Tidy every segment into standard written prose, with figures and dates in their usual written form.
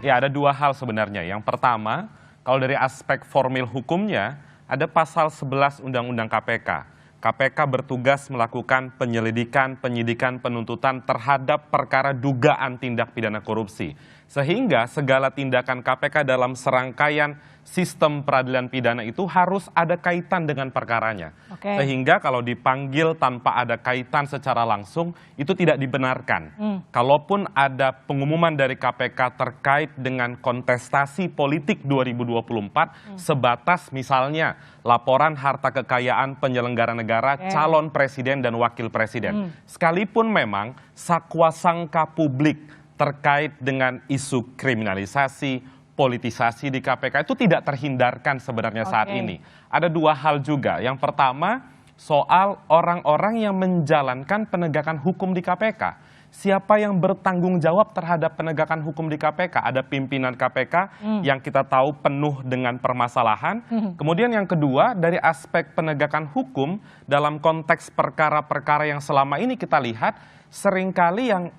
Ya, ada dua hal sebenarnya. Yang pertama, kalau dari aspek formil hukumnya, ada pasal 11 Undang-Undang KPK. KPK bertugas melakukan penyelidikan, penyidikan, penuntutan terhadap perkara dugaan tindak pidana korupsi. Sehingga segala tindakan KPK dalam serangkaian sistem peradilan pidana itu harus ada kaitan dengan perkaranya. Sehingga kalau dipanggil tanpa ada kaitan secara langsung, itu tidak dibenarkan. Kalaupun ada pengumuman dari KPK terkait dengan kontestasi politik 2024, sebatas misalnya laporan harta kekayaan penyelenggara negara, calon presiden dan wakil presiden. Sekalipun memang sakwasangka publik terkait dengan isu kriminalisasi, politisasi di KPK itu tidak terhindarkan sebenarnya saat ini. Ada dua hal juga. Yang pertama, soal orang-orang yang menjalankan penegakan hukum di KPK. Siapa yang bertanggung jawab terhadap penegakan hukum di KPK? Ada pimpinan KPK yang kita tahu penuh dengan permasalahan. Kemudian yang kedua, dari aspek penegakan hukum dalam konteks perkara-perkara yang selama ini kita lihat, seringkali yang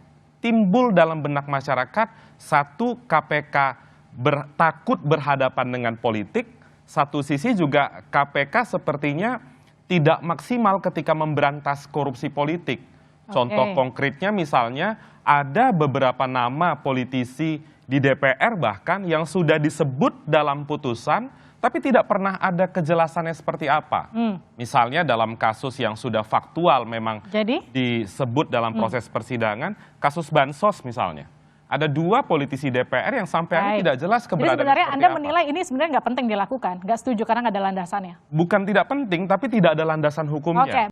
timbul dalam benak masyarakat, satu, KPK takut berhadapan dengan politik, satu sisi juga KPK sepertinya tidak maksimal ketika memberantas korupsi politik. Contoh konkretnya misalnya ada beberapa nama politisi di DPR bahkan yang sudah disebut dalam putusan, tapi tidak pernah ada kejelasannya seperti apa. Misalnya dalam kasus yang sudah faktual memang disebut dalam proses persidangan, kasus Bansos misalnya. Ada dua politisi DPR yang sampai hari ini tidak jelas keberadaannya. Jadi sebenarnya Anda menilai ini sebenarnya nggak penting dilakukan, nggak setuju karena nggak ada landasannya? Bukan tidak penting, tapi tidak ada landasan hukumnya.